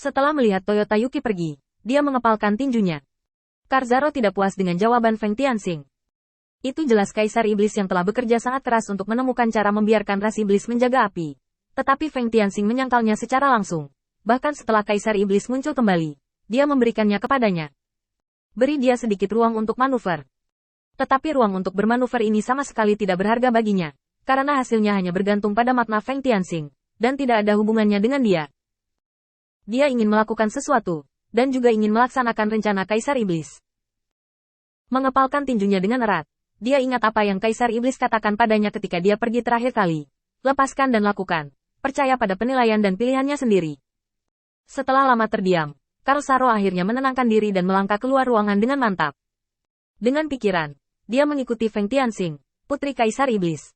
Setelah melihat Toyota Yuki pergi, dia mengepalkan tinjunya. Karzaro tidak puas dengan jawaban Feng Tianxing. Itu jelas Kaisar Iblis yang telah bekerja sangat keras untuk menemukan cara membiarkan ras iblis menjaga api. Tetapi Feng Tianxing menyangkalnya secara langsung. Bahkan setelah Kaisar Iblis muncul kembali, dia memberikannya kepadanya. Beri dia sedikit ruang untuk manuver. Tetapi ruang untuk bermanuver ini sama sekali tidak berharga baginya, karena hasilnya hanya bergantung pada makna Feng Tianxing, dan tidak ada hubungannya dengan dia. Dia ingin melakukan sesuatu, dan juga ingin melaksanakan rencana Kaisar Iblis. Mengepalkan tinjunya dengan erat, dia ingat apa yang Kaisar Iblis katakan padanya ketika dia pergi terakhir kali. Lepaskan dan lakukan. Percaya pada penilaian dan pilihannya sendiri. Setelah lama terdiam, Karzaro akhirnya menenangkan diri dan melangkah keluar ruangan dengan mantap. Dengan pikiran, dia mengikuti Feng Tianxing, putri Kaisar Iblis.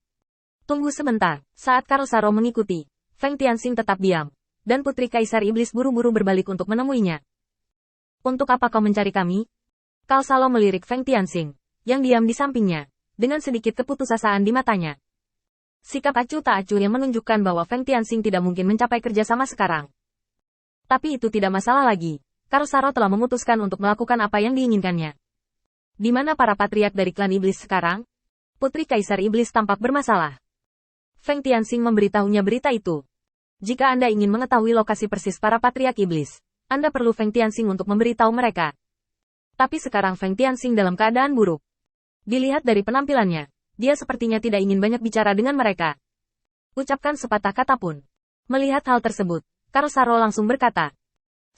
Tunggu sebentar, saat Karzaro mengikuti, Feng Tianxing tetap diam, dan putri Kaisar Iblis buru-buru berbalik untuk menemuinya. Untuk apa kau mencari kami? Karzaro melirik Feng Tianxing, yang diam di sampingnya, dengan sedikit keputusasaan di matanya. Sikap acuh tak acuh yang menunjukkan bahwa Feng Tianxing tidak mungkin mencapai kerjasama sekarang. Tapi itu tidak masalah lagi. Karzaro telah memutuskan untuk melakukan apa yang diinginkannya. Di mana para patriark dari klan iblis sekarang? Putri Kaisar Iblis tampak bermasalah. Feng Tianxing memberitahunya berita itu. Jika Anda ingin mengetahui lokasi persis para patriark iblis, Anda perlu Feng Tianxing untuk memberitahu mereka. Tapi sekarang Feng Tianxing dalam keadaan buruk. Dilihat dari penampilannya, dia sepertinya tidak ingin banyak bicara dengan mereka. Ucapkan sepatah kata pun. Melihat hal tersebut, Karzaro langsung berkata.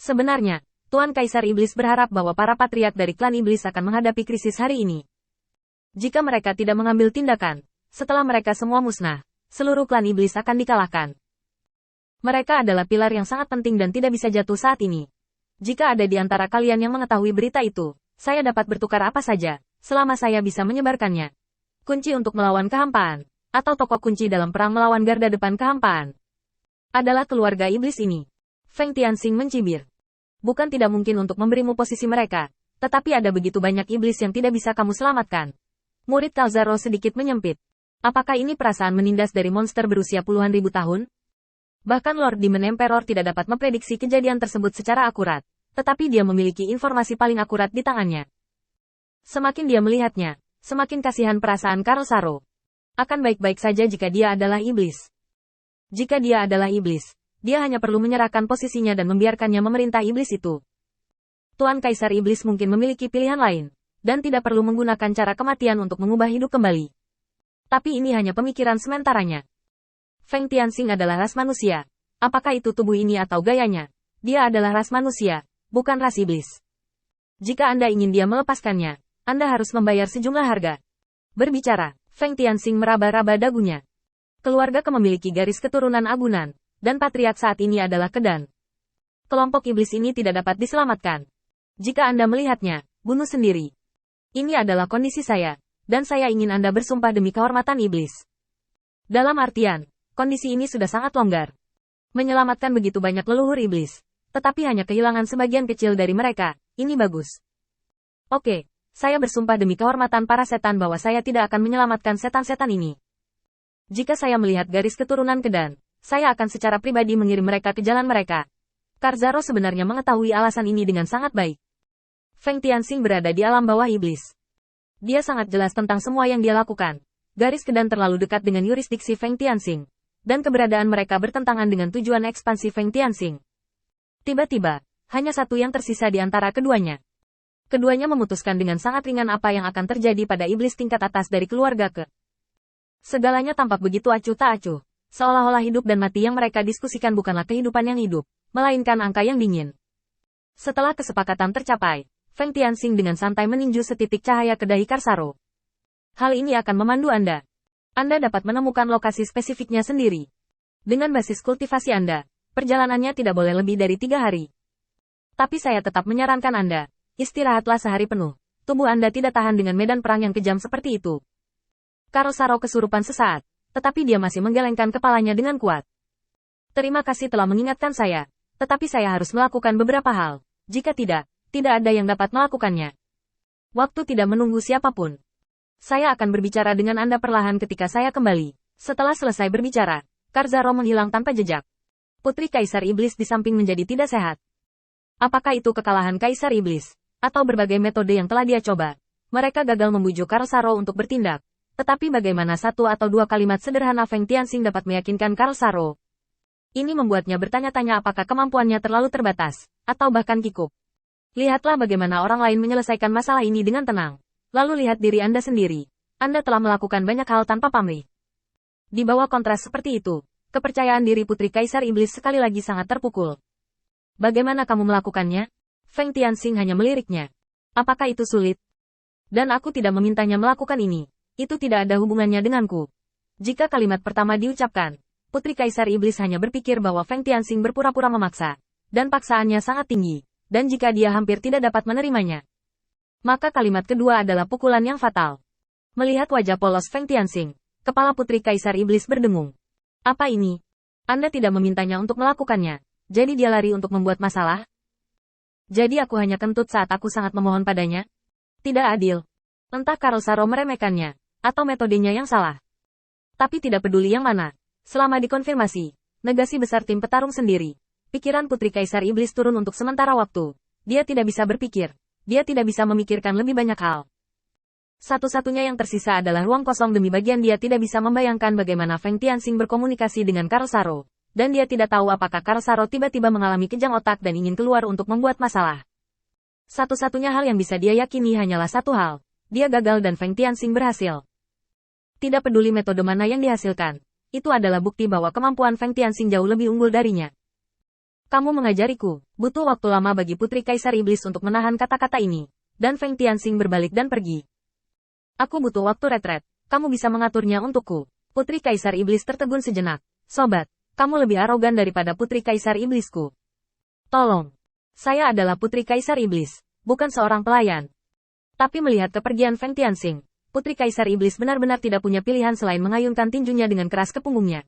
Sebenarnya, Tuan Kaisar Iblis berharap bahwa para patriark dari klan iblis akan menghadapi krisis hari ini. Jika mereka tidak mengambil tindakan, setelah mereka semua musnah, seluruh klan iblis akan dikalahkan. Mereka adalah pilar yang sangat penting dan tidak bisa jatuh saat ini. Jika ada di antara kalian yang mengetahui berita itu, saya dapat bertukar apa saja, selama saya bisa menyebarkannya. Kunci untuk melawan kehampaan, atau tokoh kunci dalam perang melawan garda depan kehampaan, adalah keluarga iblis ini. Feng Tianxing mencibir. Bukan tidak mungkin untuk memberimu posisi mereka, tetapi ada begitu banyak iblis yang tidak bisa kamu selamatkan. Murid Karzaro sedikit menyempit. Apakah ini perasaan menindas dari monster berusia puluhan ribu tahun? Bahkan Lord Demon Emperor tidak dapat memprediksi kejadian tersebut secara akurat, tetapi dia memiliki informasi paling akurat di tangannya. Semakin dia melihatnya, semakin kasihan perasaan Karzaro. Akan baik-baik saja jika dia adalah iblis. Jika dia adalah iblis, dia hanya perlu menyerahkan posisinya dan membiarkannya memerintah iblis itu. Tuan Kaisar Iblis mungkin memiliki pilihan lain, dan tidak perlu menggunakan cara kematian untuk mengubah hidup kembali. Tapi ini hanya pemikiran sementaranya. Feng Tianxing adalah ras manusia. Apakah itu tubuh ini atau gayanya? Dia adalah ras manusia, bukan ras iblis. Jika Anda ingin dia melepaskannya, Anda harus membayar sejumlah harga. Berbicara, Feng Tianxing meraba-raba dagunya. Keluarga memiliki garis keturunan agunan, dan patriark saat ini adalah Kedan. Kelompok iblis ini tidak dapat diselamatkan. Jika Anda melihatnya, bunuh sendiri. Ini adalah kondisi saya, dan saya ingin Anda bersumpah demi kehormatan iblis. Dalam artian, kondisi ini sudah sangat longgar. Menyelamatkan begitu banyak leluhur iblis, tetapi hanya kehilangan sebagian kecil dari mereka, ini bagus. Oke, saya bersumpah demi kehormatan para setan bahwa saya tidak akan menyelamatkan setan-setan ini. Jika saya melihat garis keturunan Kedan, saya akan secara pribadi mengirim mereka ke jalan mereka. Karzaro sebenarnya mengetahui alasan ini dengan sangat baik. Feng Tianxing berada di alam bawah iblis. Dia sangat jelas tentang semua yang dia lakukan. Garis Kedan terlalu dekat dengan yurisdiksi Feng Tianxing, dan keberadaan mereka bertentangan dengan tujuan ekspansi Feng Tianxing. Tiba-tiba, hanya satu yang tersisa di antara keduanya. Keduanya memutuskan dengan sangat ringan apa yang akan terjadi pada iblis tingkat atas dari keluarga ke. Segalanya tampak begitu acuh tak acuh, seolah-olah hidup dan mati yang mereka diskusikan bukanlah kehidupan yang hidup, melainkan angka yang dingin. Setelah kesepakatan tercapai, Feng Tianxing dengan santai meninju setitik cahaya ke dahi Karzaro. Hal ini akan memandu Anda. Anda dapat menemukan lokasi spesifiknya sendiri. Dengan basis kultivasi Anda, perjalanannya tidak boleh lebih dari 3 hari. Tapi saya tetap menyarankan Anda, istirahatlah sehari penuh. Tubuh Anda tidak tahan dengan medan perang yang kejam seperti itu. Karzaro kesurupan sesaat, tetapi dia masih menggelengkan kepalanya dengan kuat. Terima kasih telah mengingatkan saya, tetapi saya harus melakukan beberapa hal. Jika tidak ada yang dapat melakukannya. Waktu tidak menunggu siapapun. Saya akan berbicara dengan Anda perlahan ketika saya kembali. Setelah selesai berbicara, Karzaro menghilang tanpa jejak. Putri Kaisar Iblis di samping menjadi tidak sehat, Apakah itu kekalahan Kaisar Iblis? Atau berbagai metode yang telah dia coba? Mereka gagal membujuk Karl Saro untuk bertindak. Tetapi bagaimana satu atau dua kalimat sederhana Feng Tianxing dapat meyakinkan Karl Saro? Ini membuatnya bertanya-tanya apakah kemampuannya terlalu terbatas, atau bahkan kikuk. Lihatlah bagaimana orang lain menyelesaikan masalah ini dengan tenang. Lalu lihat diri Anda sendiri. Anda telah melakukan banyak hal tanpa pamrih. Di bawah kontras seperti itu, kepercayaan diri Putri Kaisar Iblis sekali lagi sangat terpukul. Bagaimana kamu melakukannya? Feng Tianxing hanya meliriknya. Apakah itu sulit? Dan aku tidak memintanya melakukan ini. Itu tidak ada hubungannya denganku. Jika kalimat pertama diucapkan, Putri Kaisar Iblis hanya berpikir bahwa Feng Tianxing berpura-pura memaksa. Dan paksaannya sangat tinggi. Dan jika dia hampir tidak dapat menerimanya, maka kalimat kedua adalah pukulan yang fatal. Melihat wajah polos Feng Tianxing, kepala Putri Kaisar Iblis berdengung. Apa ini? Anda tidak memintanya untuk melakukannya. Jadi dia lari untuk membuat masalah? Jadi aku hanya kentut saat aku sangat memohon padanya? Tidak adil. Entah Karl Saro meremehkannya, atau metodenya yang salah. Tapi tidak peduli yang mana. Selama dikonfirmasi, negasi besar tim petarung sendiri, pikiran Putri Kaisar Iblis turun untuk sementara waktu. Dia tidak bisa berpikir. Dia tidak bisa memikirkan lebih banyak hal. Satu-satunya yang tersisa adalah ruang kosong demi bagian dia tidak bisa membayangkan bagaimana Feng Tianxing berkomunikasi dengan Karl Saro. Dan dia tidak tahu apakah Karl Saro tiba-tiba mengalami kejang otak dan ingin keluar untuk membuat masalah. Satu-satunya hal yang bisa dia yakini hanyalah satu hal. Dia gagal dan Feng Tianxing berhasil. Tidak peduli metode mana yang dihasilkan. Itu adalah bukti bahwa kemampuan Feng Tianxing jauh lebih unggul darinya. Kamu mengajariku. Butuh waktu lama bagi Putri Kaisar Iblis untuk menahan kata-kata ini. Dan Feng Tianxing berbalik dan pergi. Aku butuh waktu retret. Kamu bisa mengaturnya untukku. Putri Kaisar Iblis tertegun sejenak. Sobat. Kamu lebih arogan daripada Putri Kaisar Iblisku. Tolong. Saya adalah Putri Kaisar Iblis, bukan seorang pelayan. Tapi melihat kepergian Feng Tianxing, Putri Kaisar Iblis benar-benar tidak punya pilihan selain mengayunkan tinjunya dengan keras ke punggungnya.